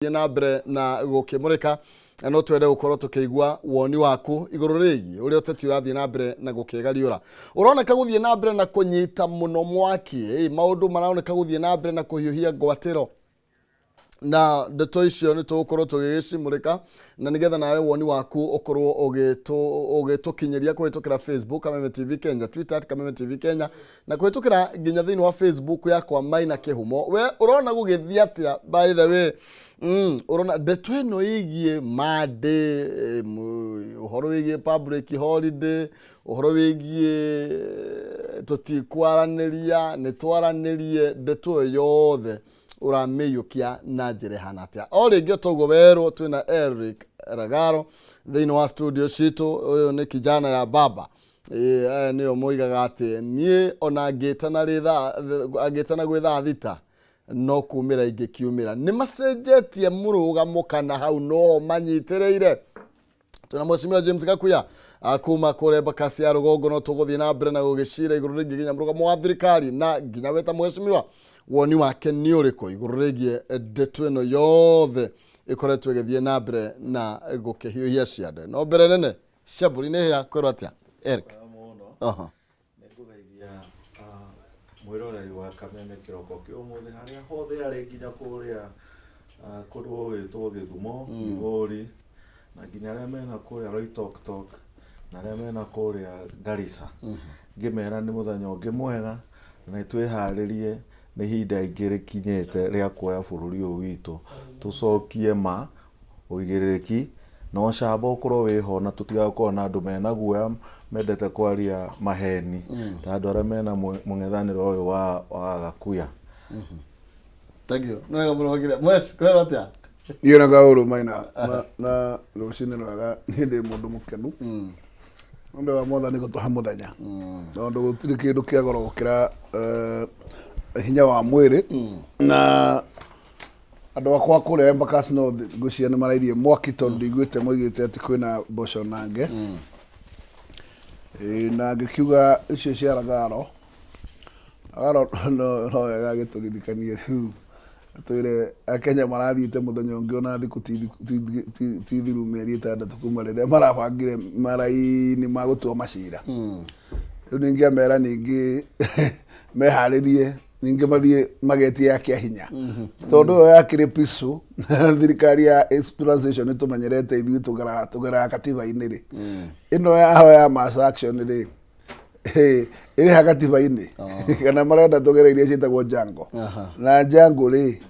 na mbere na gukimurika no twende gukorwo tukigwa woni waku iguru rigi uri Uteti urathie na mbere na gukigariura uroneka guthie na mbere na kunyita muno mwaki maundu maraoneka guthie na mbere na kuhiuhia ngwatiro na ndeto icio ni tugukorwo tugicimurika na nigetha nawe woni waku ukorwo ugitukinyeria kuhitukira Facebook Kameme TV Kenya, Twitter Kameme TV Kenya na kuhitukira nginya thiini wa Facebook yakwa Maina Kihumo. We urona gugithia atia by the way urona ndeto ino igie made uhoro wigie public holiday uhoro wigie tutikwaraniria nitwaranirie ndeto yothe urameyukia na njire hanatia o ringi togo werwo twina Eric Ragaro thiini wa studio citu uyu ni kijana ya baba niyo moigaga ati nie ona agitana gwitha thita no kumira ingikiumira ni macenjetie murugamo kana hau no manyitireire tuna Mheshimiwa James Gakuya akuma kure bakasi ya rugongo no tuguthie na mbere na gugicira iguru ringi ginya murugamo wa thirikari na ginya weta Mheshimiwa woni wake ni uriko iguru rigie ndeto ino yothe ikoretwe githie na mbere na gukihiuhia ciande no mbere nene ciamburi ni ya kwirwo atia Eric nigugeithia mwiroreri wa Kameme kiroko kiumuthi haria hothe ari nginya kuria kundu gwitwo Githumo Igori na nginya aria mena kuria Loitoktok na aria mena kuria Garissa ngimera ni muthenya ungi mwega na twiharirie ni hinda ingiri kinyete ria kuoya bururi uyu witu tucokie ma uigiririki no camba ukorwo wiho na tutigakorwo na andu mena guoya mendete kwaria maheni ta andu aria mena mung'ethaniro uyu wa Gakuya. Thank you. No ngaburo bagire mwes kwero atia Iyo gauru Maina na rucini rwaga ni ndi mundu mukenu ndio wa motha ni gutuha muthenya ndio gutiri kindu kia goro gukira hinya wa mwiri na andu akwa kuria Embakasi no gucia ni marairie mwaki tondu igwite moigite ati kwina mboco nange na ngikiuga icio cia Ragaro no gagiturithikanie riu twire Kenya marathiite muthenya ungi ona thiku tithiru mieri 6 kuma riria marabangire maraini magutua macira riu ningiamera ningi meharirie ningi mathie magetie yake hinya tondu yakire pisu thirikari ya transition tumenyerete ithui tugara katiba-ini ri ino ya mass action ri iri hakatiba-ini kana marenda tugere iria cietagwo jango na jango ri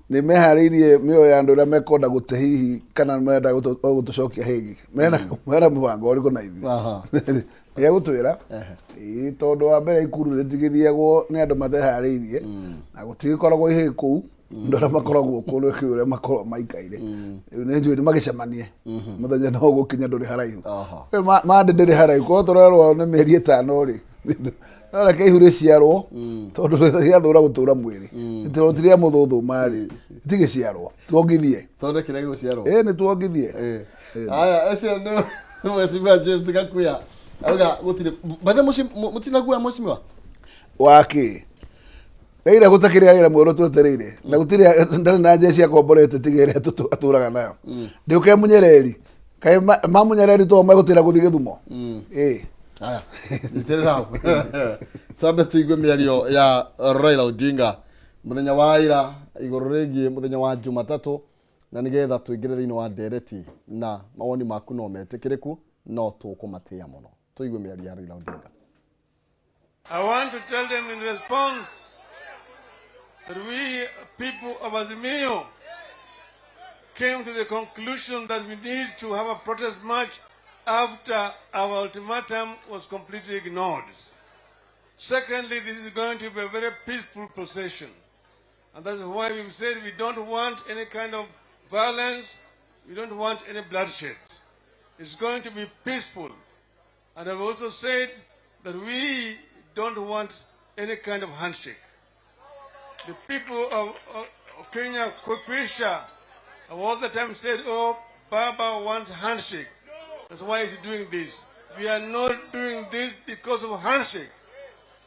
ni meharirie mio ya andu aria mekonda gute hihi kana menda gutucokia higi mena mubango uriku na ithi ya gutwira tondu wa mbere ikuru ritigithiagwo ni andu matehariirie na gutigikoragwo ihe kuu ndora makoragwo kuru kiure makorwo maikaire ni njui ni magicemanie muthenya no gukinya nduri haraihu mande ndiri haraihu ko torerwo ni mieri 5 ri nora ke ihure ciarwo tondu giathura gutura mwiri itirotiria muthuthu mari itigiciarwo tuongithie tondu kire guciarwo ni tuongithie aya acio ni Mheshimiwa James Gakuya auga gutire bathe mutina guya Mheshimiwa waki ira gutakire ira mworo twetereire na gutire ndari na jesi ya komborete tigere aturaga nayo ndiuke munyereri kai mamunyereri to magutira guthi Githumo aya niterera tabe tigwe miario ya Raila Odinga muthenya wa ira iguru rigi muthenya wa Jumatatu na nigetha tuigire thiini wa ndereti na mawoni maku no metikiriku no tukumatia muno tuigwe miario ya Raila Odinga. I want to tell them in response that we people of Azimio came to the conclusion that we need to have a protest march after our ultimatum was completely ignored. Secondly, this is going to be a very peaceful procession. And that's why we've said we don't want any kind of violence, we don't want any bloodshed. It's going to be peaceful. And I've also said that we don't want any kind of handshake. The people of Kenya, Kwisha, have all the time said, oh, Baba wants handshake. That's why he's doing this. We are not doing this because of handshake.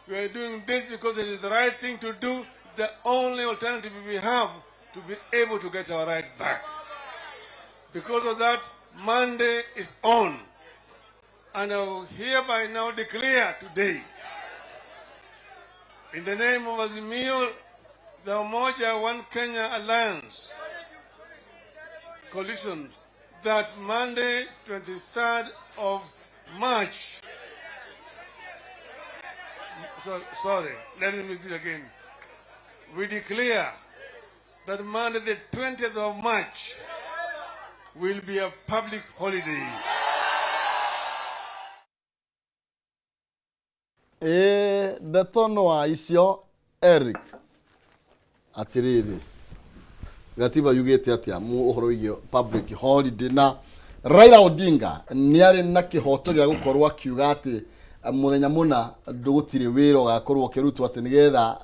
We are doing this because it is the right thing to do, the only alternative we have to be able to get our right back. Because of that, Monday is on. And I will hereby now declare today, in the name of Azimio, the Umoja One Kenya Alliance coalition, that Monday, 23rd of March, sorry, let me repeat again. We declare that Monday, the 20th of March, will be a public holiday. Ndetono wa icio Eric atiriri gatiba yugete atia mu uhoro wigio public holiday na Raila Odinga ni ari na kihoto gya gukorwa kiuga ati muthenya muna ndugutire wiro gakorwo kirutwa ati nigetha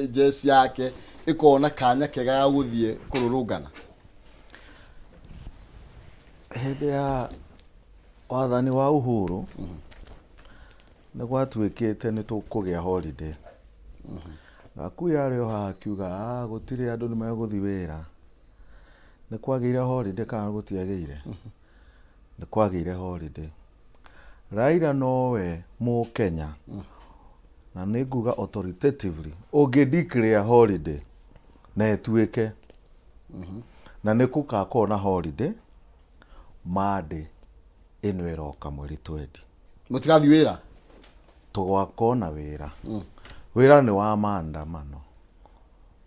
jesi yake ikona kanya kega ga guthie kururungana hende ya wathani wa Uhuru na gwatuikite ni tukugia holiday akuya rio hakiuga gutire andu ni meguthi wira ni kwagire holiday kana gutiagire ni kwagire holiday. Raila nowe mu Kenya na niguga authoritatively ugi declare holiday na etuike na nikuka kona holiday Monday ino iroka mweri 20 mutigathi wira tugwakona wira wira ni wa maandamano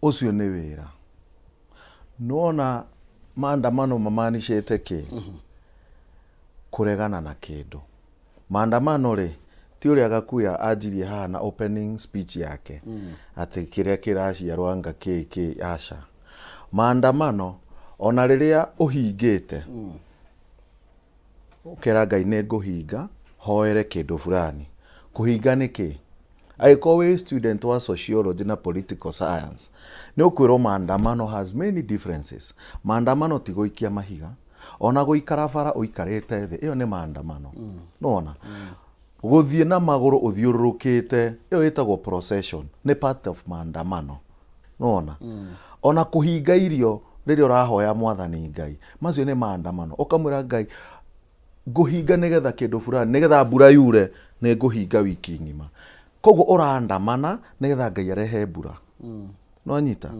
ucio ni wira nona maandamano mamanishete ki kuregana na kindu maandamano ri ti uria gakuya ajirie haha na opening speech yake ati kiria kiraciarwa nga kiki aca maandamano ona riria uhingite ukera Ngai ni nguhinga hoere kindu fulani kuhinga niki aiko we student wa sociology na political science ni ukwiro maandamano has many differences. Maandamano ti guikia mahiga ona guikara bara uikarite thi iyo ni maandamano nona guthie na maguru uthiurukite iyo itagwo procession ni part of maandamano nona ona kuhinga irio riria urahoya mwathani Ngai macio ni maandamano ukamwira Ngai nguhinga nigetha kindu fulani nigetha mbura yure ni nguhinga wiki ngima koguo urandamana nigetha Ngai arehe mbura no nyita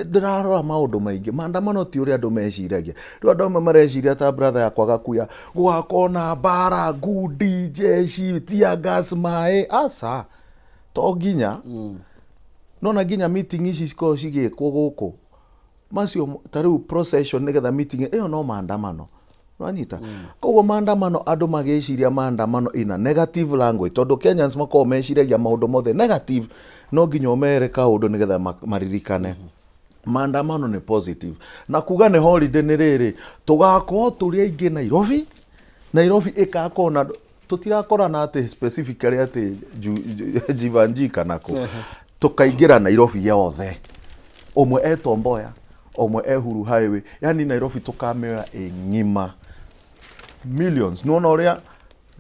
ndirarora maundu maingi maandamano ti uria andu meciragia ru andu mareciria ta brother yakwa gakuya gwakona bara ngundi jeshi tia gas mai asa to ginya nona ginya meeting ici ciko cigikwo guku macio tariu procession nigetha meeting iyo no maandamano Ranyita. Koguo maandamano andu mageciria maandamano ina negative language tondu Kenyans mako meciragia maundu mothe negative no nginya omere kaundu nigetha maririkane maandamano ni positive na kuga ni holiday ni riri tugako turi aingi Nairobi ikakona tutirakorana ati specifically ati jivanjika nako tukaingira Nairobi yothe omwe etomboya omwe ehuru highway yani Nairobi tukamea ngima millions no uria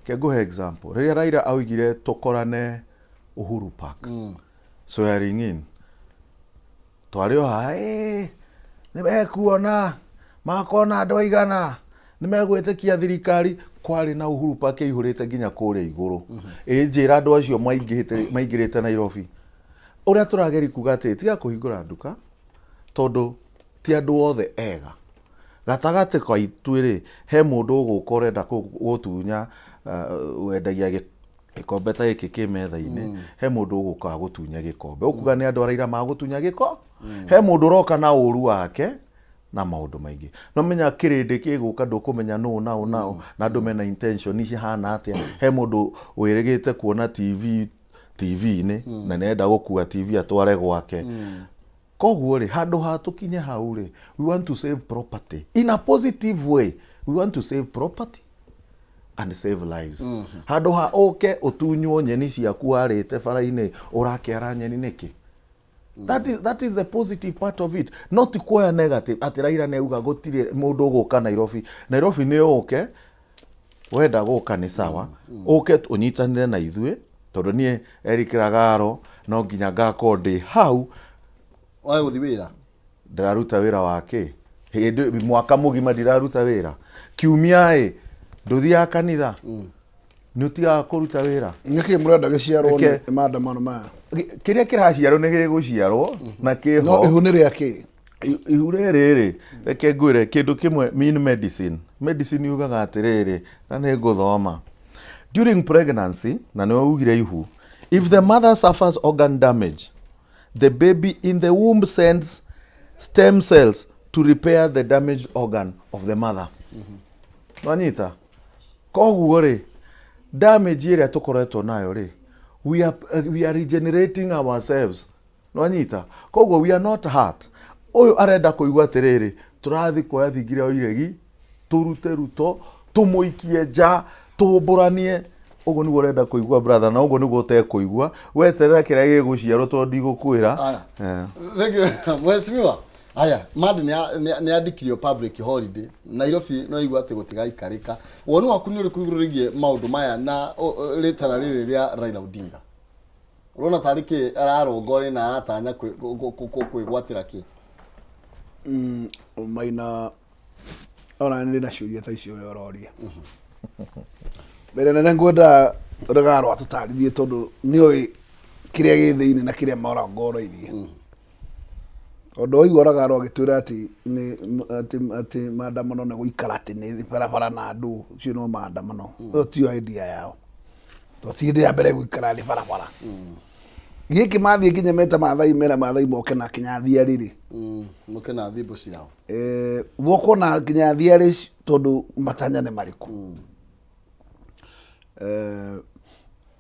kego example riria Raila augire tukorane Uhuru Park swearing in twario ha ni mekuona makona andu aigana ni megwitikia thirikari kwari na Uhuru Park ihurite nginya kuria iguru njira andu acio maingirite Nairobi uria turageri kuga ati tiga kuhingura nduka tondu ti andu othe ega gatagate kwa itwiri he mundu ugukorenda gutunya wendagia gikombe ta giki kimetha-ini he mundu uguka gutunya gikombe ukuga ni andu Raila magutunya giko he mundu roka na uru wake na maundu maingi no menya kirindi kiguka ndukumenya no nao na andu mena intention ici hana atia he mundu wirigite kuona TV-ini na nenda gukua TV atware gwake koguo ri handu hatukinye hau ri we want to save property in a positive way. We want to save property and save lives. Handu ha oke utunywo nyeni ciaku harite bara-ini urakiara nyeni niki that is the positive part of it, not kuoya negative ati Raila neuga gutire mundu guka Nairobi ni oke wenda guka ni sawa oke unyitanire na ithue tondu nie Eric Ragaro no nginya ngakondi hau wae guthi wira ndiraruta wira wake mwaka mugima ndiraruta wira kiumia nduthia kanitha ni utiga kuruta wira niki murenda giciarwo ni maandamano maya kiria kiraciarwo ni giguciarwo na kiho no ihunire yake ihure riri reke ngwire kindu kimwe mean medicine yugaga atiriri na ni nguthoma during pregnancy na no ugire ihu if the mother suffers organ damage the baby in the womb sends stem cells to repair the damaged organ of the mother Manita koguo ri damage ire tukoretwo nayo ri we are regenerating ourselves Manita koguo we are not hurt oyo arenda kuigwa atiriri turathi kuoya thingire o iregi turute ruto tumuikie nja tuburanie ugo niguo urenda kuigwa brother na ugo niguo utekuigwa weterera kiria giguciarwo to ndigukwira thank you mheshimiwa aya mad ni adikirio public holiday Nairobi no igwa ati gutigaikarika wonu waku ni uri kuigururigie maundu maya na ritana riri ria Raila Odinga urona tariki ararongore na aratanya kwigwatira ki maina ona ni na ciuria ta icio yororia mbere na ngwenda rugaro atutarithie tondu ni oi kiria githiini na kiria mora ngoro-irie ondo igwa rugaro agitwira ati ni ati maandamano na guikara ati ni barabara na andu cio no maandamano tio idea yao to thinde ya mbere guikara thi barabara giki mathie kinya meta mathai mera mathai moke na kinya thiariri moke na thimbo ciao woko na kinya thiari tondu matanya ni mariku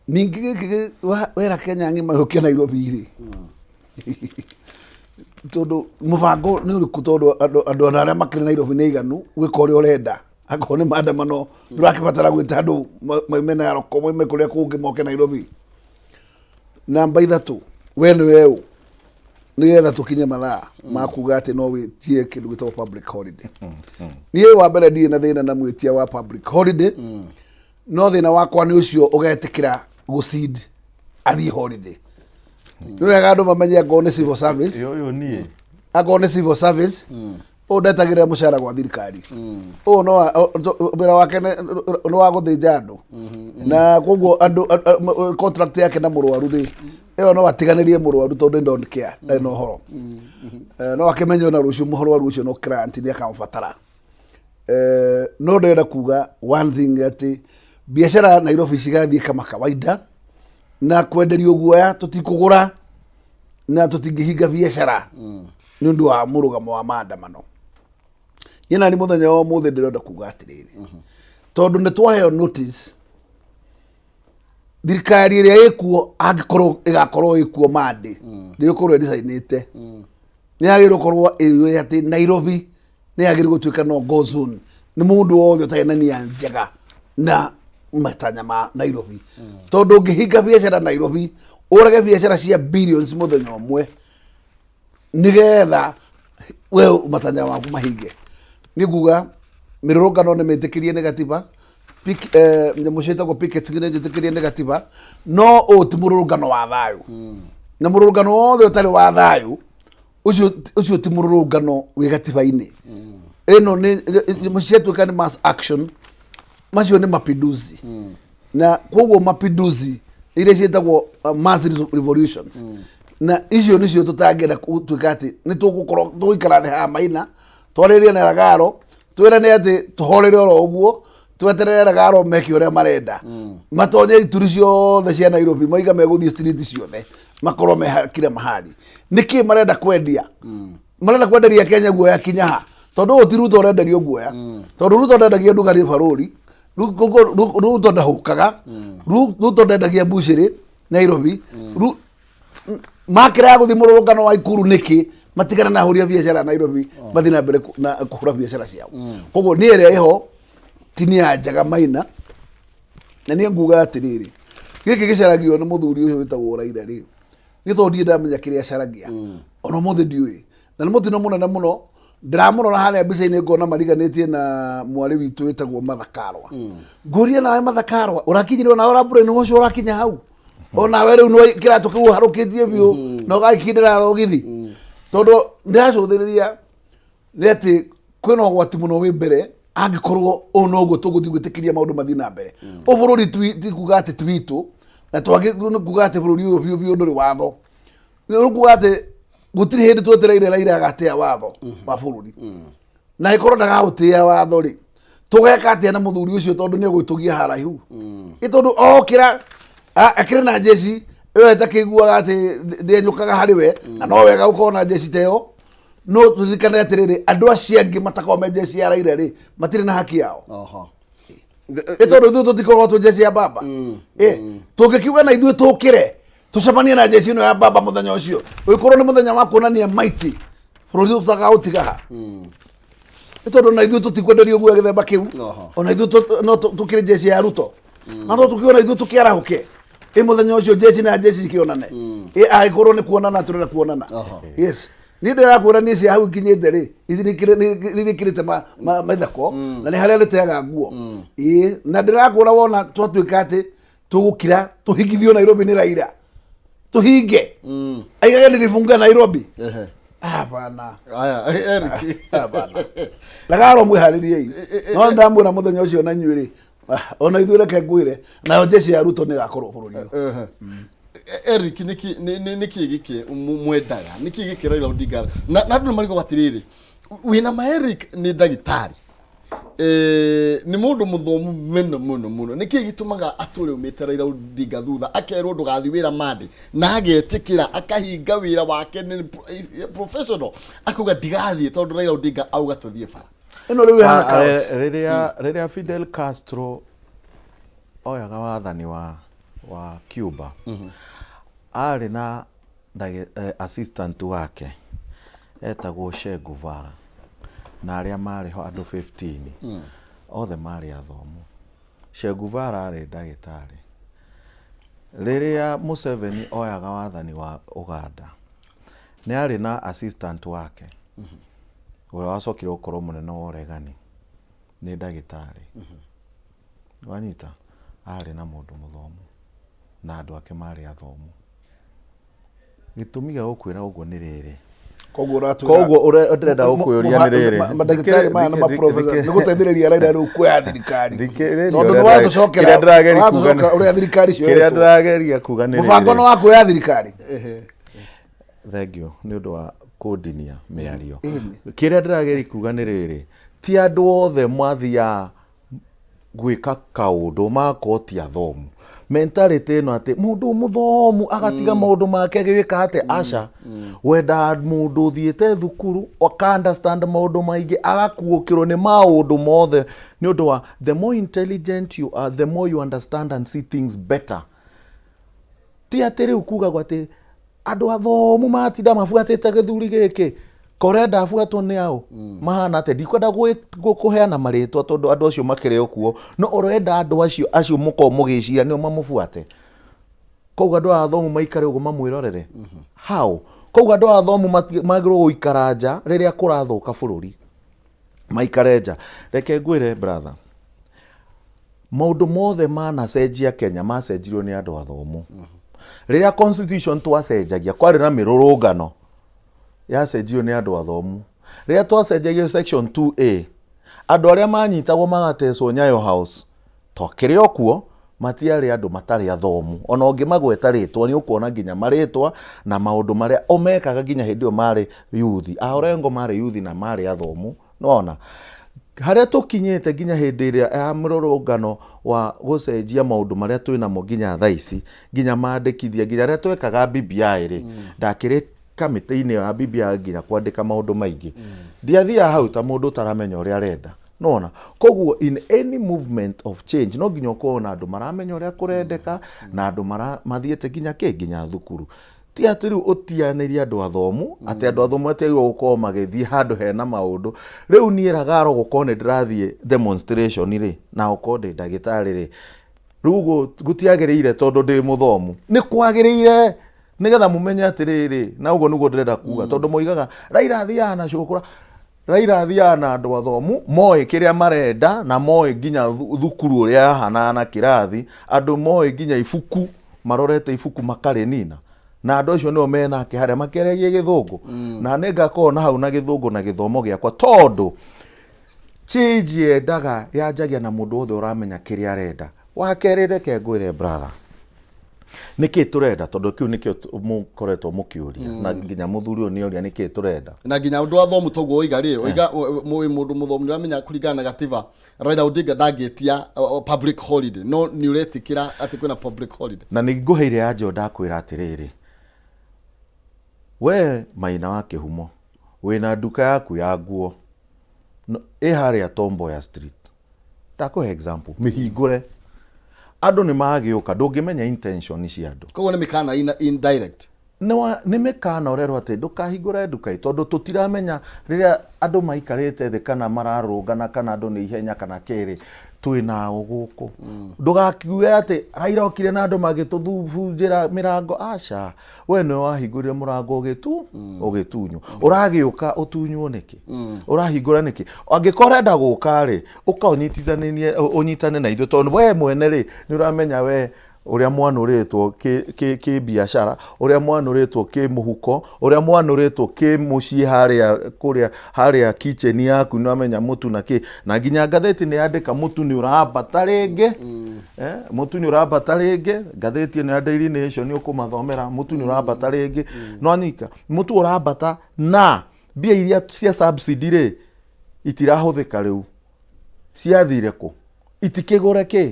ningi giki wera Kenya ngima yoke Nairobi ri tondu mubango ni uriku tondu andu aria makiri Nairobi ni iganu gwika uria urenda akone maandamano ndurakibatara gwita andu maimena ya roko moime kuria kungi moke Nairobi namba 3 wenu weu nigetha tukinye mathaa makuga ati no witie kindu gitwa public holiday nie wa mbere ndie na thina na mwitia wa public holiday no thina wakwa ni ucio ugetikira gucid athi holiday no wega andu mamenye ngone civil service yo nie agone civil service o ndetagira mushara gwa thirikari o no bera wake no wa guthinja andu na koguo andu contract yake na murwaru ri iyo no atiganirie murwaru tondu don't care no horo no akimenya na rucio muhoro rucio no grant ni akamfatara no ndenda kuga one thing ati biashara Nairobi cigathie kama kawaida na kwenderio guoya tutikugura na tutingihinga biashara ni undu wa murugamo wa maandamano yena ni muthenya wa muthe ndirenda kuga atiriri tondu ni twaheo notice thirikari iria ikuo angikorwo igakorwo ikuo mande ndikorwo designate ni agirwo korwo iwe ati Nairobi ni agirwo gutuika no go zone ni mundu wothe utayena ni njega na matanya ma Nairobi tondu ngihinga biashara Nairobi urage biashara cia billions muthenya umwe nigetha we matanya maku mahinge niguga mirurungano ni metikirie negativa nyamushita go picket ngine jetikirie negativa no otimururungano wa thayu na mururungano wothe utari wa thayu ucio timururungano wi gatiba-ini ino ni mushetu kan mass action macio ni mapinduzi na koguo mapinduzi ile cietagwo mass revolutions na icio nicio tutangenda tuika ati ni tugukorwo tuikara thi ha maina twaririe na ragaro twira ni ati tuhorere oro uguo tweterere ragaro meki uria marenda matonye ituri ciothe cia Nairobi maiga meguthie street ciothe makorwo mehakire mahali niki marenda kwendia marenda kwenderia Kenya guoya kinyaha tondu utiruto urenderio guoya tondu ruto ndendagia ndugari baruri ruto ndahukaga ruto ndendagia bushiri Nairobi makira guthi mururungano wa Ikuru niki matigana na huria biashara Nairobi mathina mbere na kuhura biashara ciao koguo ni ere iho tinia njaga maina na ni nguga atiriri giki gicaragio ni muthuri uyu witagwo Raila ri ni thondie ndamenya kiria caragia ona muthe ndiui na ni mutino munene muno ndiramurora haria mbica-ini ngona mariganitie na mwari witu witagwo Mathakarwa nguria nawe Mathakarwa urakinyirwo na urambure ni ucio urakinya hau ona we riu no kiratu kiu harukitie biu no gakindira rogithi Todo ndiracuthiriria ni ati kwina ogwati muno wi mbere angikorwo ono go tuguthi gwitikiria maundu mathi na mbere ubururi ti kuga ati twitu na twagi kuga ati bururi uyu biu nduri watho ni kuga ati gutiri hindi twetereire Raila agatia watho wa bururi na ikorwo ndagagutia watho ri tugeka atia na muthuri ucio tondu ni egwitugia haraihu itondu okira akire na jeshi iyo etakiguaga ati ndenyukaga hariwe na no wega ukorwo na jeshi teo no tuthikane atiriri andu acio angi matakome jeshi ya Raila ri matire na haki yao itondu ithu tutikorwo tu jeshi ya baba tungikiuga na ithuĩ tukire tucemanie na jeshi ino ya baba muthenya ucio uikorwo ni muthenya wa kuonania mighty bururi tutagautiga itondu na ithuĩ tutikwenderio guo githemba kiu ona ithuĩ no tukire jeshi ya Ruto na no tukiona ithuĩ tukiarahuke muthenya ucio jeshi na jeshi ikionane aikorwo ni kuonana turere kuonana yes ni ndirakwira ni cia hau nginyite ri ithikirite maithako na ni haria riteaga nguo na ndirakwira wona twatuika ati tugukira tuhingithio Nairobi ni Raila tuhinge aigage ni funga Nairobi bana aya Eric bana lagaro mwiharirie no ndamwira muthenya ucio na nyuiri ona ithuĩ reke ngwire nayo jeshi ya Ruto ni gakorwo bururi Eric niki giki mwendaga niki giki Raila Odinga na andu mariko batiriri wina ma Eric ni ndagitari ni mundu muthomu muno niki gitumaga ature umite Raila Odinga thutha akerwo ndugathi wira mandi na agetikira akahinga wira wake ni professional akuga ndigathie tondu Raila Odinga auga tuthie bara ino riu hana Riria Fidel Castro oyaga wathani wa Cuba ari na assistant wake etagwo Che Guevara na aria mari ho andu 15 othe mari athomu Che Guevara ari ndagitari riria Museveni oyaga wathani wa Uganda ni ari na assistant wake uria wacokire ukorwo munene wa uregani ni ndagitari wanyita ari na mundu muthomu na andu ake mari athomu gitumi gia gukwira uguo ni riri koguo urenda ukuyuria ni riri madagitari maya na maprofessor ni guteithiriria Raila riu kuya thirikari tondu ni watucokera uria thirikari cio kiria ndirageria kuga ni riri mubango no wa kuya thirikari thank you ni undu wa kudinia miario kiria ndirageria kuga ni riri ti andu othe mathia gwika kaundu makoti athomu mentality no ati mundu muthomu agatiga maundu make agika ate aca wenda mundu thiete thukuru aka understand maundu maingi agakuukirwo ni maundu mothe ni undu wa the more intelligent you are the more you understand and see things better ti atiri ukuga gwati andu athomu matinda mafuatite githuri giki korenda afuatwo ni ao mahana ate ndikwenda gukuheana maritwa tondu andu acio makire okuo no urenda andu acio muko mugicira ni mamufuate kouga andu athomu maikare ugo mamwirorere how kouga andu athomu magirwo guikara nja riria kurathuka bururi maikare nja reke ngwire brother maundu mothe manacenjia Kenya macenjirio ni andu athomu riria constitution twacenjagia kwari na mirurungano yacenjio ni andu athomu riria twacenjagia section 2A andu aria manyitagwo magatecwo Nyayo House twakire okuo matiari andu matari athomu ona ungimagweta ritwa ni ukuona nginya maritwa na maundu maria omekaga nginya hindio mari youth ahorengo mari youth na mari athomu nona haria tukinyite nginya hindi iria ya mirurungano wa gucenjia maundu maria twinamo nginya thaici nginya mandikithia nginya aria twekaga BBI ri ndakire kamite-ini ya BBI nginya kwandika maundu maingi ndiathia hau ta mundu taramenya uria arenda nona koguo in any movement of change no nginya ukorwo na andu maramenya uria kurendeka na andu mathiete nginya thukuru ti ati riu utianiria andu athomu ati andu athomu atirwo gukorwo magithie handu hena maundu riu nie ragaro gukorwo ni ndirathie demonstration ri na ukorwo ndi ndagitari ri riu gutiagiriire tondu ndi muthomu ni kwagiriire nigetha mumenye atiriri na ugo niguo ndirenda kuga tondu moigaga Raila athiaga na cukura Raila athiaga na andu athomu moi kiria marenda na moi nginya thukuru uria hana na kirathi andu moi nginya ifuku marorete ifuku makari nina na andå acio nĩo menake harĩa makĩaragia gĩthũngũ na nĩ ngakorwo na hau na gĩthũngũ na gĩthomo gĩakwa tondũ change yendaga yanjagia na mũndũ wothe ũramenya kĩrĩa arenda. Wa kerĩ reke ngwĩre brother, nĩkĩ tũrenda tondũ kĩu nĩkĩo mũkoretwo mũkĩũria na nginya mũthuri ũyũ nĩoria nĩkĩ tũrenda na nginya ũndũ athomu toguo oiga rĩ oiga mũndũ mũthomu nĩramenya kũringana na gatiba Raila Odinga ndangĩtia public holiday no nĩ ũretikĩra atĩ kwĩna public holiday na nĩ ngũheire anja ndakwĩra atĩrĩrĩ, we Maina wa Kĩhumo wĩna nduka yaku ya nguo ĩ harĩa Tom Mboya Street, ndakũhe example mĩhingũre andũ nĩ magĩũka ndũngĩmenya intention cia andũ koguo nĩ mĩkana indirect nĩ mĩkana ũrerwo atĩ ndũkahingũre nduka tondũ tũtiramenya rĩrĩa andũ maikarĩte thĩ kana mararũngana kana andũ nĩ ihenya kana kĩrĩ twĩnao gũkũ ndũgakiuge atĩ Raila okire na andũ magĩtũthubunjĩra mĩrango aca we nĩ wahingũrire mũrango ũgĩtunywo ũragĩũka ũtunywo nĩkĩ ũrahingũra nĩkĩ angĩkorwo ũrenda gũka rĩ ũka ũnyitane na ithuĩ tondũ we mwene rĩ nĩ ũramenya we ũrĩa mwanũrĩtwo kĩ biashara ũrĩa mwanũrĩtwo kĩ mũhuko ũrĩa mwanũrĩtwo kĩ mũciĩ harĩa kitchen yaku nĩ wamenya mũtu na kĩ na nginya ngathĩti nĩ yandĩka mũtu nĩ ũrambata rĩngĩ mũtu nĩ ũrambata rĩngĩ ngathĩti ĩno ya Daily Nation nĩ ũkũmathomera mũtu nĩ ũrambata rĩngĩ no anika mũtu ũrambata na mbia iria cia subsidy rĩ itirahũthĩka rĩu ciathire kũ itikĩgũre kĩ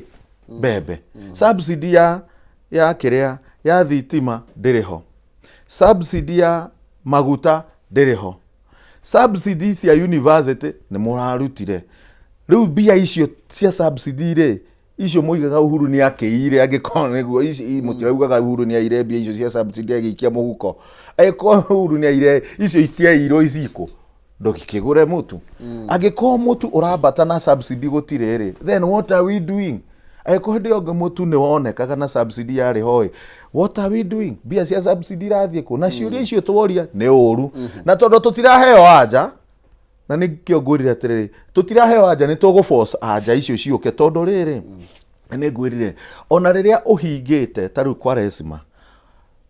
bebe subsidy ya kĩrĩa ya thitima ndĩrĩho subsidy ya maguta ndĩrĩho subsidy cia university nĩ mũrarutire rĩu mbia icio cia subsidy rĩ icio moigaga Uhuru nĩ akĩire angĩkorwo nĩguo ici mũtiraugaga Uhuru nĩ aire mbia icio cia subsidy agĩikia mũhuko angĩkorwo Uhuru nĩ aire icio ciairwo iciko ndũkĩgũre mũtu angĩkorwo mũtu ũrambata na subsidy gũtirĩ rĩ then what are we doing? Eko ndio mũtu nĩ wonekaga na subsidy yarĩ hoĩ what are we doing? Bia cia subsidy rathiĩ kũ na ciũria icio tworia nĩ ũru na tondũ tũtiraheo anja na nĩkĩo ngwĩrire atĩrĩrĩ tũtiraheo anja nĩ tũgũforce anja icio ciũke tondũ rĩrĩ nĩ ngwĩrire ona rĩrĩa ũhingĩte ta rĩu kwa resima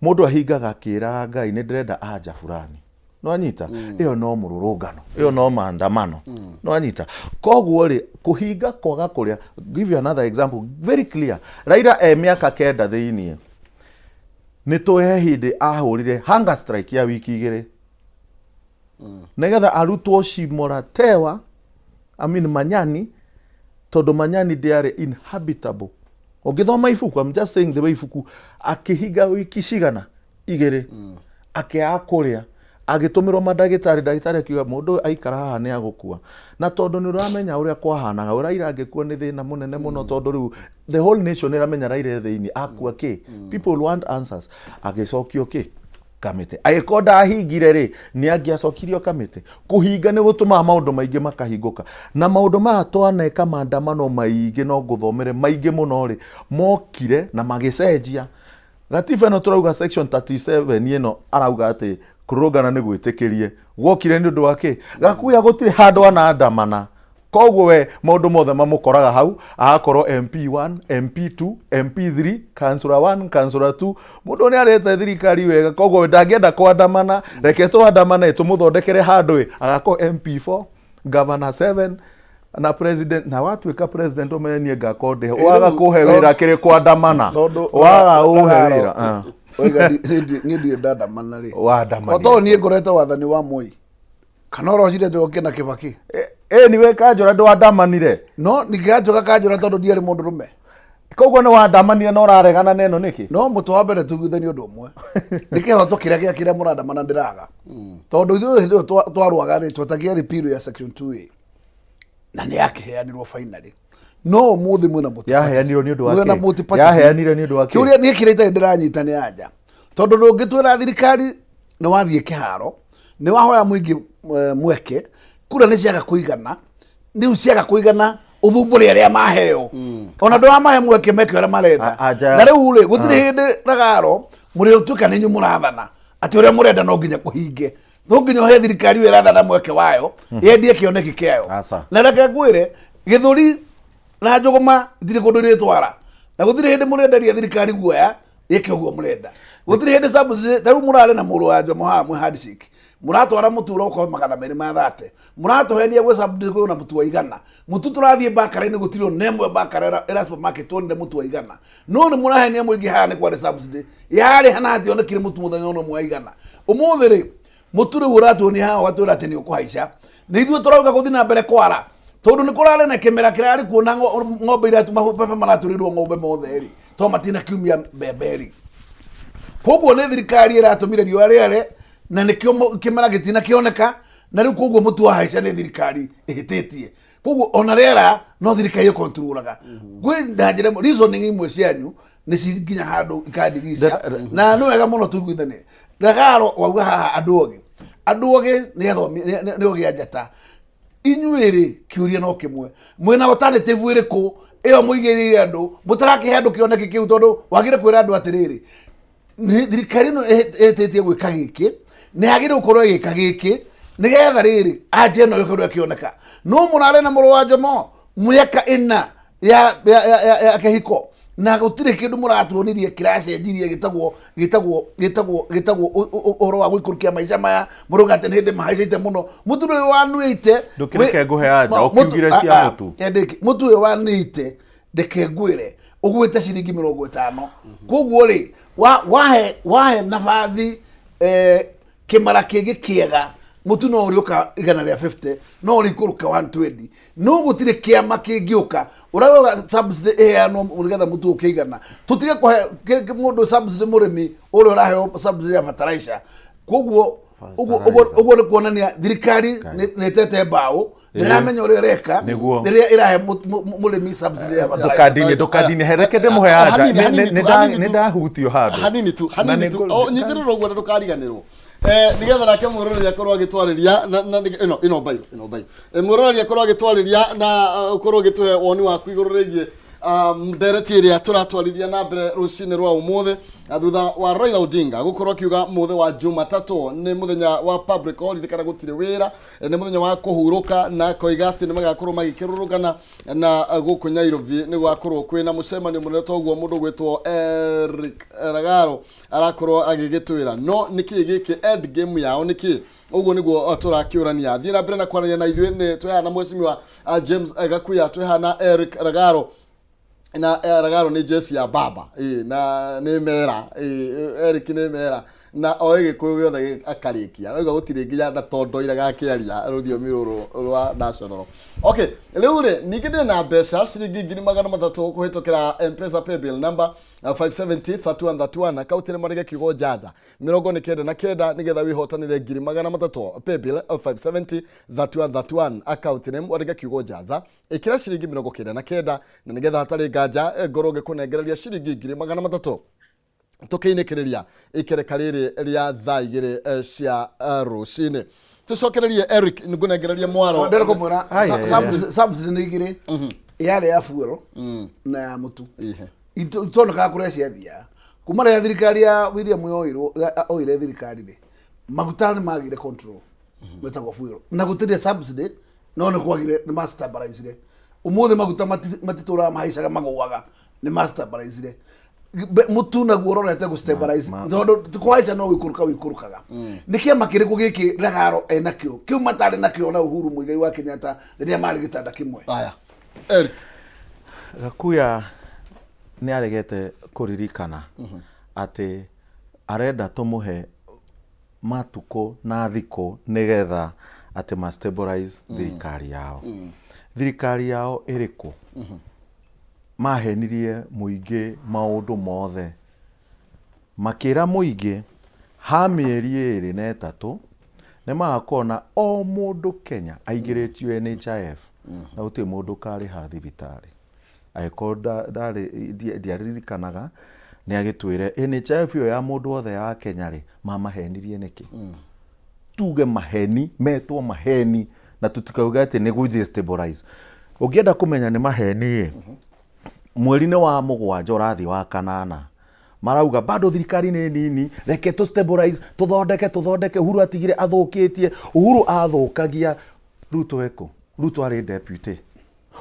mũndũ ahingaga kĩra Ngai nĩ ndĩrenda anja fulani no anyita iyo no mũrũrũngano iyo no maandamano no anyita koguo rĩ kuhinga kwaga kũrĩa give you another example very clear Raila mĩaka 9 thĩinĩ nĩ tũhe hĩndĩ ahũrire hunger strike ya wiki 2 nĩgetha arutwo Shimora Tewa Manyani tondũ Manyani ndĩarĩ inhabitable ũngĩthoma ibuku I'm just saying the way ibuku akĩhinga wiki 2 akĩakũrĩa agĩtũmĩrwo ndagĩtarĩ akiuga mũndũ aikara haha nĩ agũkua na tondũ nĩ ũramenya ũrĩa kwahanaga Raila angĩkua nĩ thĩna mũnene mũno tondũ rĩu the whole nation ĩramenya Raila thĩinĩ akua kĩ people want answers agĩcokio kĩ kamĩtĩ agĩkorwo ndahingire rĩ nĩ angĩacokirio kamĩtĩ kũhinga nĩ gũtũmaga maũndũ maingĩ makahingũka na maũndũ maya twaneka maandamano maingĩ no ngũthomere maingĩ mũno rĩ mokire na magĩcenjia gatiba ĩno tũrauga section 37 ĩno arauga atĩ kũrũngana nĩ gwĩtĩkĩrie gwokire nĩ ũndũ wake gakuya gũtirĩ handũ anaandamana koguo we maũndũ mothe mamũkoraga hau agakorwo MP1 MP2 MP3 councillor 1 councillor 2 mũndũ nĩ arete thirikari wega koguo ndangĩenda kwandamana reke tũandamane tũmũthondekere handũ agakorwo MP4 governor 7 na president na watuĩka president ũmenye ngakonde waga kũhe wĩra kĩrĩ kwandamana waga ũhe wĩra oiga nĩ ndandamana rĩ oto niĩ ngorete wathani wa Moi kana ũrocire ndĩroke na Kibaki ni we Kanjũra ndwandamanire no nĩkĩanjũka Kanjũra tondũ ndiarĩ mũndũrũme koguo nĩ wandamanire no ũraregana neno nĩkĩ no mũtwe wa mbere tugithanie ũndũ ũmwe nĩkĩhoto kĩrĩa mũrandamana ndĩraga tondũ ithuĩ hĩndĩ ĩyo twarũaga rĩ twetagia repeal ya section 2A na nĩ yakĩheanirwo finally no mũthĩ mwena mũtĩ yaheanirwo nĩ ũndũ wake yaheanire nĩ ũndũ wake kĩũria nĩ kĩrĩte ndĩranyita nĩ anja tondũ ndũngĩtwĩra thirikari nĩ wathiĩ kĩharo nĩ wahoya mũingĩ mweke kura nĩ ciaga kũigana nĩ ciaga kũigana ũthumbũre arĩa maheo ona ndũ amahe mweke meke ũrĩa marenda na rĩu rĩ gũtirĩ hĩndĩ Ragaro mũrĩ ũtuĩka nĩ inyuĩ mũrathana atĩ ũrĩa mũrenda no nginya kũhinge no nginya ũhe thirikari wĩra thana mweke wayo yendie kĩoneki kĩayo na reke ngwĩre Gĩthũri na Njũgũma ndirĩ kũndũ irĩtwara na gũtirĩ hĩndĩ mũrenderia thirikari guoya ike uguo murenda gutiri hindi subsidy taru murare na muru wa Jomo ha mwe handshake muratwara muturo ko magana meri ma thate muratohenia gwe subsidy ko na mutu wa igana mutu turathie bakara-ini gutiro nemwe bakara era supermarket onde mutu wa igana no ni murahenia muingi hane kwa subsidy yari hana ati onekire mutu muthenya no mwa igana umuthiri muturi uratuoni ha watu rateni ukuhaisha ni ithuĩ turauga guthi na mbere kwara tondu ni kurare na kimera kirari kuona ng'ombe iratu mapepe maraturirwo ng'ombe mothe ri to matina kiumia mbemberi koguo ni thirikari iratumire riũa rĩere na nikio kimera gitina kioneka na riu koguo mutu wa haica ni thirikari ihititie koguo ona rĩera no thirikari controlaga gwe ndanjire reasoning imwe cianyu ni cinginya handu ikandigicia na no wega muno tuiguithane Ragaro wauga haha andu oge ni ogia njata inyuiri kiuria no kimwe mwena alternative iriku iyo muigirire andu mutarakihe andu kioneke kiu tondu wagire kwira andu atiriri thirikari no etetie gwika giki ni agire gukorwo igika giki nigetha riri anje no ikorwo kioneka no murare na muru wa Jomo mweka ina ya kehiko na gutire kindu muratuonirie kiracenjirie gitagwo oro wa gwikurukia maica maya muruga ati hindi mahaicite muno mutu uyu wanuite ndukireke nguhe anja ukiugire cia mutu mutu uyu wanuite ndeke ngwire ugwite ciringi 50 koguo ri wahe nabathi kimara kingi kiega mutu no uriuka igana ria 50 no urikuruka 120 no gutire kiama kingiuka uraga subsidy no urigetha mutu ukigana tutige kwa mundu subsidy murimi uri urahe subsidy ya fertilizer koguo ugo ni kuonania thirikari netete mbao ndiramenya uri reka riria irahe murimi subsidy ya fertilizer ndukadini herekede muhe anja ni ndahutio handu hanini tu nyithirwo uguo ndukariganirwo nigetha nake muroreri akorwo agitwariria ino bayo muroreri akorwo agitwariria na ukorwo gituhe woni waku iguru rigie ndereti iria turatwarithia na mbere rucini rwa umuthi thutha wa Raila Odinga gukorwo akiuga muthi wa Jumatatu ni muthenya wa public holiday kana gutire wira ni muthenya wa kuhuruka na koiga ati ni magakorwo magikirurugana na guku Nairobi ni gwakorwo kwina mucemanio munene toguo mundu gwitwo Eric Ragaro arakorwo agigitwira no niki giki end game yao niki uguo niguo turakiurania thina mbere na kwaria na ithuĩ ni twehana mwecimiwa James Gakuya twehana Eric Ragaro na Ragaro ni jesi ya baba na ni mera Eric ni mera na oige kuyo giothe akarikia oiga gutire nginya na tondo ira gakiaria ruthiomi ruru rwa national okay riu ri ningide na mbeca ciringi 300 kuhitukira M-Pesa paybill number 5703131 akautire marige kiugo jaza 99 nigetha wihotanire 300 paybill 5703131 akautire marige kiugo jaza ikira ciringi 99 na nigetha hatari nganja ngoroge kunengereria ciringi 300 tukiinekereria ikereka riri ria thaigire cia rucini tucokererie Eric ngunengereria mwaro ndero kumura subsidy ni igire yale ya fuero na ya mutu itonoka kurecia thia kumara ya thirikari ya William oire thirikari ri maguta ni magire control metagwo fuero na gutire subsidy no ne kwagire ni master baraisire umuthi maguta matitura mahaicaga magwaga ni master baraisire mutu na guororete gu stabilize ndo kwaica no wikurukaga nikia makiriku giki Ragaro enakio kiu matari nakio na Uhuru Muigai wa Kenyatta riria mari gitanda kimwe aya Eric Gakuya ni aregete kuririkana ati arenda tumuhe matuko na thiko nigetha ati ma stabilize thirikari yao iriku mahenirie muingi maundu mothe makira muingi ha mieri iri na 3 ne makona o mundu Kenya aigiretio NHIF na uti mundu kari ha thibitari aikoda dare diaririkanaga ni agitwire NHIF yo ya mundu othe ya Kenya ri mamahenirie niki tuge maheni metwo maheni na tutikauga ati ni guje stabilize ugienda kumenya ni maheni mweri-inĩ wa 7 ũrathi wa 8 marauga bado thirikari nĩ nini reke tu stabilize tuthondeke Uhuru atigire athukitie Uhuru athukagia Ruto ari deputy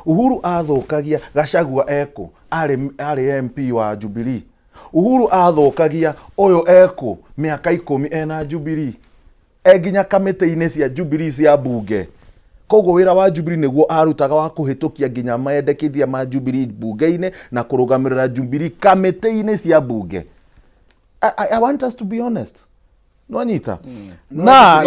Uhuru athukagia Gachagua eko ari MP wa Jubilee Uhuru athokagia oyo eko miaka 10 ena Jubilee eginya kamete-ini cia Jubilee cia bunge kogo wira wa Jubilee niguo arutaga wa kuhitukia ginya maendekithia ma Jubilee bunge-ini na kurugamirira Jubilee kamete-ini cia bunge. I want us to be honest. No nyita na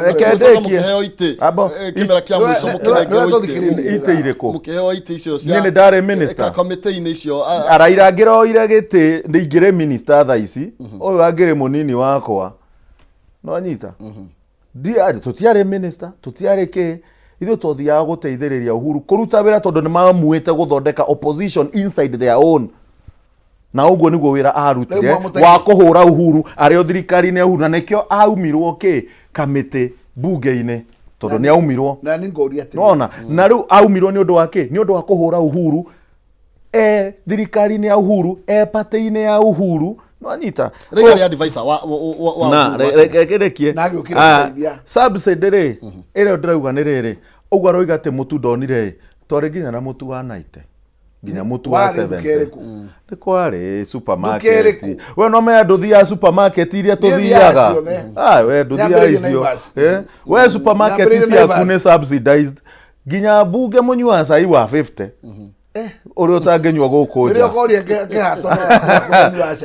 rekedekie abo kimera kia mwisho mukirenge ite ireko mukiheo ite icio cia nene ndare minister komite-ini icio arairagira gite ndigire minister tha ici oyo angire munini wakwa no nyita ndiari tutiare minister tutiare ke ithu tothiaga guteithiriria Uhuru kuruta wira tondu ni mamuite guthondeka opposition inside their own na uguo niguo wira arutire wa kuhura Uhuru ario thirikari-ini ya Uhuru na nikio aumirwo ki kamite bunge-ini tondu ni aumirwo na ni ngori ati nona na riu aumirwo ni undu wa ki ni undu wa kuhura Uhuru thirikari-ini ya Uhuru pate-ini ya Uhuru no anyita regari advisor wa na rekerekie na gukira kuteithia subsidy ri ire ndirauga ni riri uguo roiga ati mutu ndonire tori ginya na mutu wa 90 ginya mutu wa 70 ni kwari supermarket we no me nduthia supermarket iria tuthiaga we nduthia icio we supermarket icio kune subsidized ginya bunge munyua sai wa 50 uri utangenywa guku nja uri kihato na kunyua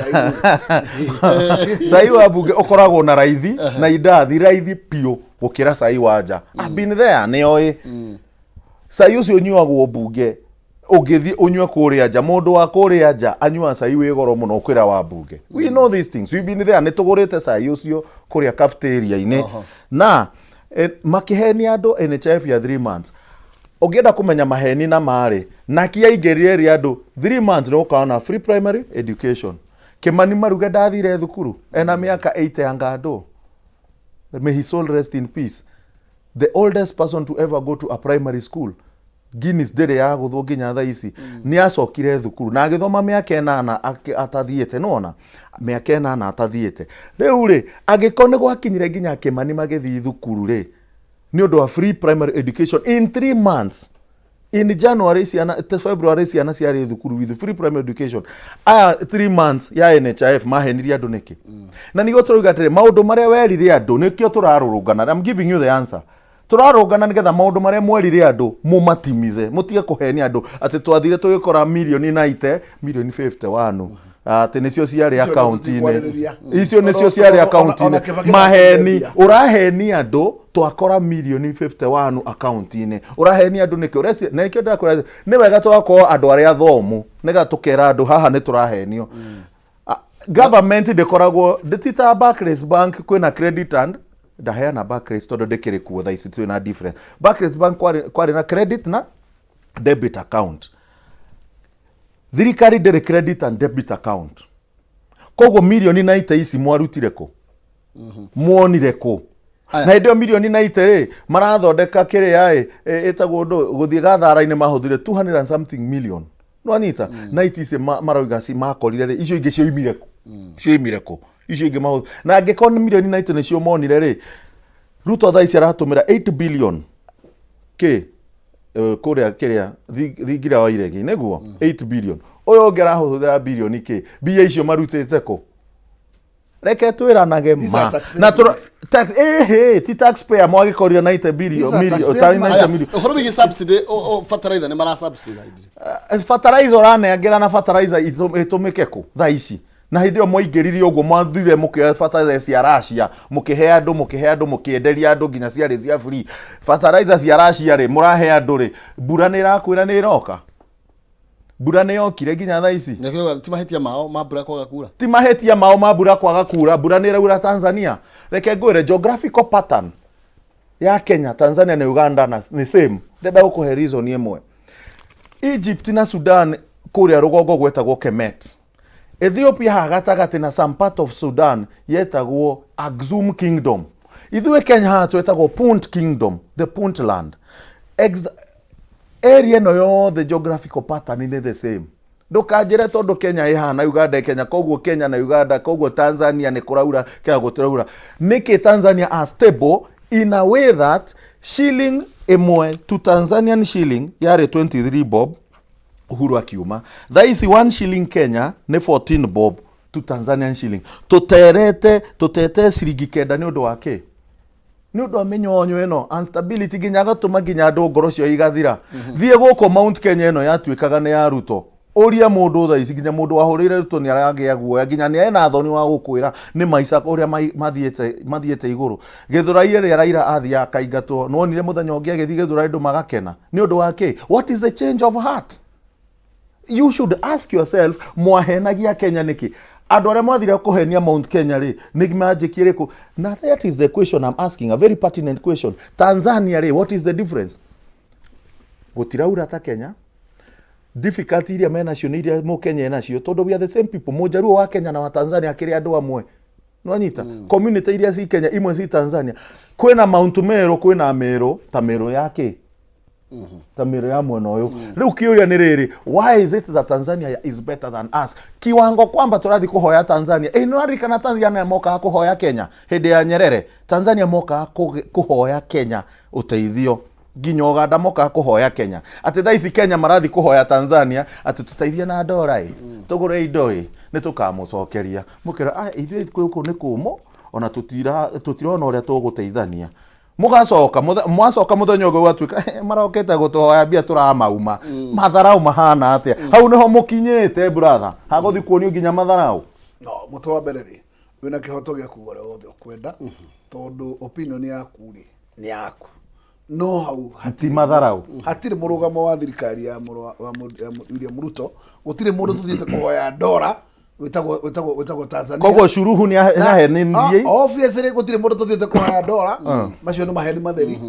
sai wa bunge ukoragwo na raithi na indathi raithi pio gukira sai wa nja I've been there ni oi sai ucio nyuagwo bunge ugithi unywa kuria nja mundu wa kuria nja anyua sai wi goro muno kwira wa bunge we know these things we've been there ni tugurite sai ucio kuria cafeteria-ini na makiheni andu NHF ya 3 months ogenda kumenya maheni na mari na kia igerieri andu 3 months no kaona free primary education Kimani Maruge ndathire thukuru ena miaka 80 anga andu may his soul rest in peace the oldest person to ever go to a primary school Guinness ndere ya guthwo nginya tha ici ni acokire thukuru na agithoma miaka 8 atathiete nona miaka 8 atathiete riu ri agikone gwakinyire nginya Kimani magithi thukuru ri ni undu wa free primary education in 3 months in January February ciana ciari thukuru with free primary education 3 months ya NHIF maheniria andu niki na nigo turuga atiri maundu maria werire andu nikio turarurungana I'm giving you the answer turarungana nigetha maundu maria mwerire andu mumatimize mutige kuhenia andu ati twathire tugikora milioni 90 milioni 51 ati nicio ciari account-ini icio nicio ciari account-ini maheni uraheni andu twakora milioni 51 account-ini uraheni andu niki na nikio ndakora ni wega twakora andu aria thomu niga tukera andu haha ni turahenio government dekoragwo detita Barclays Bank kwina credit and ndaheana Barclays tondu ndikiri kuo tha ici twina difference Barclays Bank kwari na credit na debit account thirikari ndere credit and debit account kogo milioni 90 ici mwarutire ko muonire ko na ndio milioni 90 marathondeka kiria etagwo ndo guthie gathara-ini mahuthire 200 and something million no anita 90 ici marauga ci makorire icio ingi cioimire ko cioimire ko icio ingi mahuthu na angikona milioni 90 nicio monire ri Ruto tha ici aratumira 8 billion kuria kiria thingira wa iregi niguo 8 billion oyo ngera huthira billion ki bia icio marutite ko reke twiranage ma na ti taxpayer mwagikorira 90 billion million horo bigi subsidy fertilizer ni mara subsidy fertilizer oranengera na fertilizer itumike ko tha ici na hindi o moingiririe uguo mwathire mukihe fertilizer cia Russia mukihe andu mukienderia andu nginya ciari cia free fertilizer cia Russia ri murahe andu ri mbura ni irakwira ni iroka mbura ni yokire nginya tha ici ti mahetia mao mambura kwaga kura ti mahetia mao mambura kwaga kura mbura ni iraura Tanzania reke ngwire geographical pattern ya Kenya Tanzania na Uganda na ni same ndenda gukuhe reason imwe Egypt na Sudan kuria rugongo gwetagwo Kemet Ethiopia hagatagati na some part of Sudan yetagwo Axum Kingdom. Ithuĩ Kenya haha twetagwo Punt Kingdom, the Puntland. Area no yothe geographical pattern is the same. Ndukanjire tondu Kenya ihana Uganda Kenya koguo Kenya na Uganda koguo Tanzania ni kuraura Kenya guturaura. Niki Tanzania are stable in a way that shilling imwe to Tanzanian shilling yari 23 bob Uhuru akiuma thaa ici 1 shilling Kenya ni 14 bob to Tanzanian shilling. Tutete ciringi kenda ni undu wake ni undu wa minyonyo ino instability ginya gatuma ginya andu ngoro cio igathira. Thie guko Mount Kenya ino yatuikaga ni ya Ruto uria mundu thaa ici ginya mundu wahurire Ruto ni aragia guoya ginya ni ena thoni wa gukwira ni maica uria mathiete iguru. Githurai ri Raila athia akaingatwo nonire muthenya ungi agithii Githurai ndu magakena ni undu wake. What is the change of heart? You should ask yourself, mwahenagia Kenya niki? Andu aria mwathire kuhenia Mount Kenya ri ni magic iriku? Na that is the question I'm asking, a very pertinent question. Tanzania ri, what is the difference? Gutiraura ta Kenya. Difficulty iria mena cio ni iria mu Kenya ena cio, tondu we are the same people. Mujaruo wa Kenya na wa Tanzania akiri andu amwe. Nwanyita community iria si Kenya imwe si Tanzania. Kwena Mount Meru, kwena Meru, ta Meru yake. Tamiro ya mwena uyu riu kiuria ni riri, why is it that Tanzania is better than us? Kiwango kwamba turathi kuhoya Tanzania no arikana Tanzania moka kuhoya Kenya hindi ya Nyerere. Tanzania moka kuhoya Kenya uteithio, ginya Uganda moka kuhoya Kenya. Ati thaa ici Kenya marathi kuhoya Tanzania ati tuteithie na dola tugure indo ni tukamucokeria mukira ithuĩ kuku ni kumo ona tutirona uria tuguteithania. Mwacoka muthenya ugo gwatuika marokete gutuhoya bia turamauma matharau mahana atia hau niho mukinyite brother haguthi kuonio ginya matharau no mutu wa mbere ri wina kihoto gia kugora othe ukwenda tondu opinion yaku ri ni yaku no hau hati matharau hatire murugamo wa thirikari ya William Ruto gutire mundu tuthiete kuhoya ndora witagwo Tanzania kogo shuruhu ni aheni ndiye obviously gutire mundu tuthiete kuhoya ndora macio no maheni matheri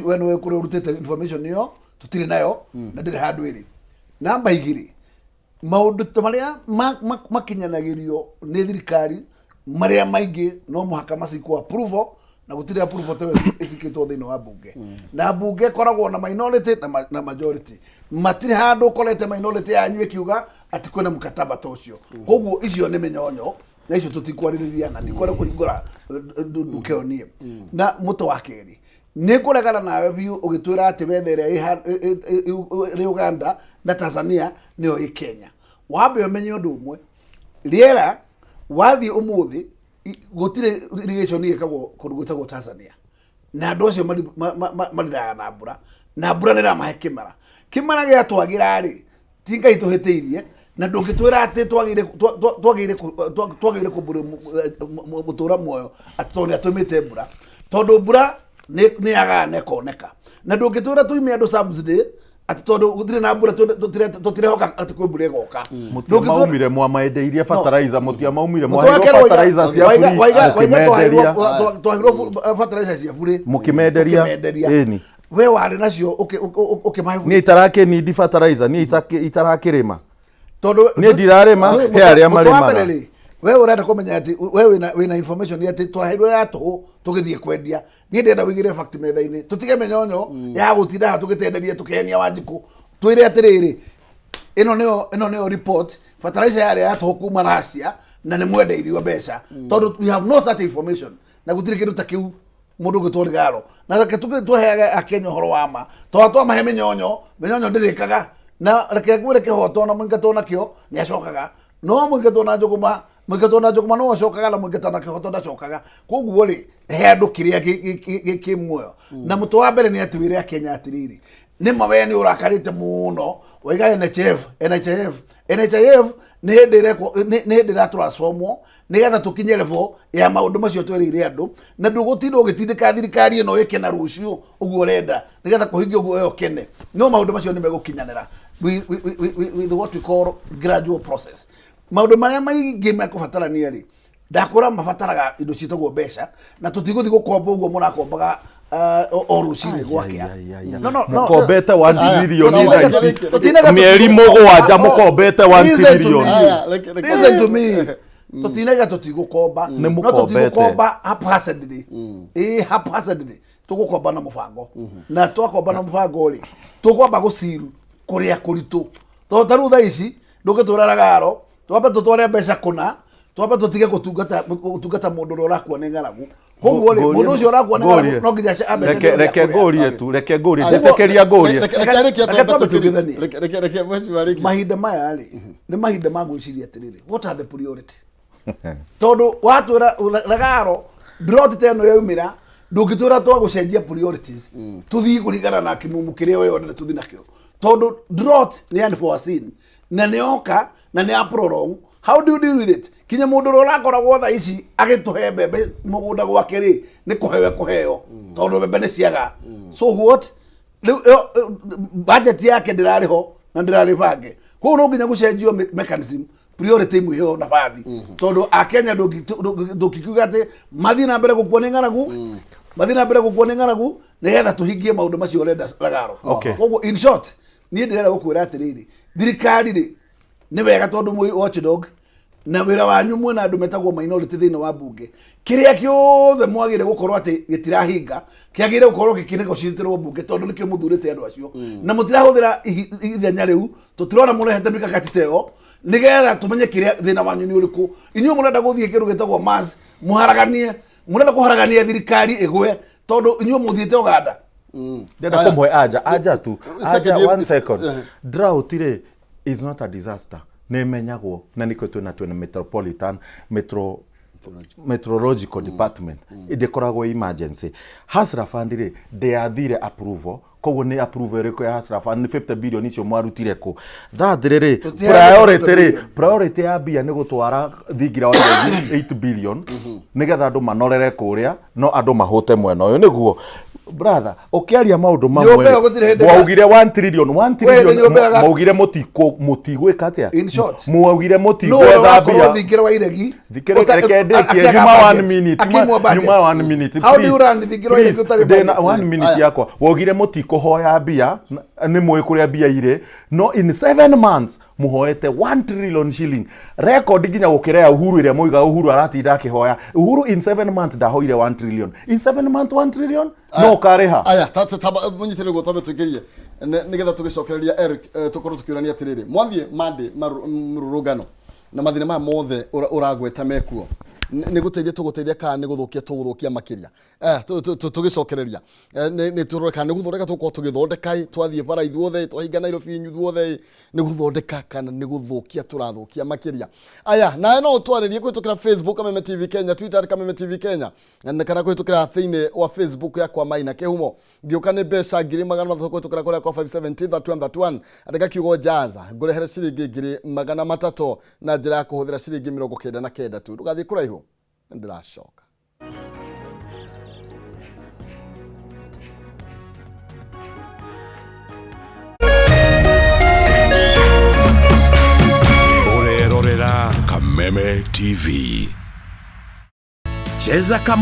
wenu we kuri urutete information niyo tutire nayo na ndire handu iri namba igiri maundu maria makinyanagirio ni thirikari maria maingi no muhaka macikwo approval na gutire approval tewe isikitwo thini wa bunge na bunge koragwo na minority na majority matire handu korete minority yanyu ikiuga ati kwena mkataba tocio koguo icio ni minyonyo na icio tutikwariria na ndikwara kuhingura ndukeonie na muto wa keri ni kuregana nawe biu ugitwira ati wethere ri Uganda na Tanzania niyo i Kenya wambe umenye undu umwe riera wathi umuthi gutire irrigation yekagwo kurugutagwo Tanzania na andu acio mariraga na mbura ni ramahe kimara gia twagira ri tinga ituhitiirie na ndungitwira ati twagire kubura mutura muoyo atoni atumite mbura tondu mbura ni yaga nekoneka na ndungitwira tuime andu subsidy ati tondu gutire na mbura tutire hoka ati kwe mbura igoka mutiamaumire mwamaendeirie fertilizer mutiamaumire mwahiro fertilizer cia buri twahiro fertilizer cia buri mukimenderia eni we wari nacio ukimahe ni itarake ni fertilizer ni itarakirima tondu ni ndirarima he aria marima we urenda kumenya ati we wina information ati twahirwo ya tugithie kwendia ni ndenda wigire fact metha-ini tutige menyonyo ya gutinda tugitenderia tukenia Wanjiku twire atiriri ino neo report fertilizer yale ya kuma Russia na ni mwendeirio mbeca tondu we have no such information na gutire kindu ta kiu mundu gutwori garo na reke tuheaga Akenya horo wama twa mahe menyonyo ndirikaga na reke gwire kihoto na mwingato nakio ni acokaga no mwingato na njuguma no acokaga na mwingato na kihoto ndacokaga koguo ri he andu kiria kimwoyo na mutu wa mbere ni atwire Akenya atiriri ni mawe ni urakarite muno waiga NHIF ni ndira transformwo ni getha tukinye level ya maundu macio twirire andu na ndugutinda ugitindika thirikari ino ikena rucio uguo renda ni getha kuhingia uguo yo kene no maundu macio ni megukinyanira with what we call gradual process maundu maria maingi mekubatarania ri ndakura mabataraga indo citagwo mbeca na tutiguthi gukomba uguo murakombaga orucine gwakia no mukombete 1 trillion mieri mugwanja mukombete 1 trillion listen to me tutinaga tutigukomba no tutigukomba haphazardly haphazardly tugukomba na mubango na twakomba na mubango ri tukwamba guciru kuria kuritu to taru tha ici ndugituraragaro twamba tutware mbeca kuna twamba tutige gutungata mundu urakuo ni ngaragu Koguo ri mundu ucio arakuwa no nginya abe reke ngorie tu reke ngorie ndetekeria ngorie reke mweci mahinda maya ri ni mahinda ma gwiciria atiriri what are the priority tondu watwira Ragaro drought teno yaumira ndungitwira twa gucenjia priorities tuthii kurigana na kimumu kiria we wona tuthi nakio tondu drought ni unforeseen na nioka na ni prolong. How do you deal with it? Kinya mundu urakoragwo tha ici agituhe mbembe mugunda gwake ri ni kuheo tondu mbembe ni ciaga. So what? Budget yake ndirariho na ndiraribange koguo no nginya gucenjio mechanism priority imwe yo na bathi tondu akenya ndukikiuga ati mathi na mbere gukuona ng'aragu mathi na mbere gukuona ng'aragu nigetha tuhingie maundu macio renda Ragaro. Koguo in short ni ndirenda gukwira atiriri thirikari ri ni wega tondu mwi watchdog na wira wanyu mwe na andu metagwo minority thina wa bunge kiria kiothe mwagire gukorwo ati gitirahinga kiagire gukorwo gikirego ciitirwo bunge tondu nikio muthurite andu acio na mutirahuthira ithenya riu tutirona murehete mikakati teo nigetha tumenye kiria thina wanyu ni uriku inyuo murenda guthie kiru gitagwo mass muharaganie murenda kuharagania thirikari igwe tondu inyuo muthiite Uganda. Ndenda kumwe aja tu aja 1 second. Drought ire is not a disaster. Nemenyagwo na niko twina metropolitan meteorological department idekoragwo emergency hasra fund ire they are dire approval koguo ni approve reko ya hasra fund 50 billion icio mwarutire ko thathiriri priority ya bia ni gutwara thingira wa 8 billion nigetha andu manorere kuria no andu mahote mwena uyu niguo brother ukiaria maundu mamwe mwaugire 1 trillion mwaugire mutigwika atia mwaugire mutigwetha bia thingira wa iregi reke nyuma 1 minute nyuma 1 minute how do you run thingira wa iregi utari 1 minute yakwa waugire mutikuhoya bia ni mwe kuria bia ire no in 7 months muhoete 1 trillion shilling record ginya gukirea Uhuru ire moiga Uhuru aratinda akihoya Uhuru in 7 months ndahoire 1 trillion in 7 months 1 trillion no kareha aya munyitire go tobe tugirie nigetha tugicokereria Eric tukorwo tukiurania atiriri mwathie mande mururugano na mathina ma mothe uragweta mekuo ni guteithia kana ni guthukia makiria tugicokereria ni turoreka ni guthondeka tuko tugithondeka twathie bara ithuothe twahinga Nairobi ithuothe ni guthondeka kana ni guthukia turathukia makiria aya na no twaririe kwitukira Facebook Kameme TV Kenya, Twitter Kameme TV Kenya na kana kwitukira thiine wa Facebook yakwa Maina Kehumo ngioka ni mbeca ngiri magana matatu kwitukira kuria kwa 517 ataka kiugo jaza ngurehere ciringi ngiri magana matatu na njira ya kuhuthira ciringi 99 tu ndugathie kuraihu ndiracoka Urerorera Kameme TV. Cheza kama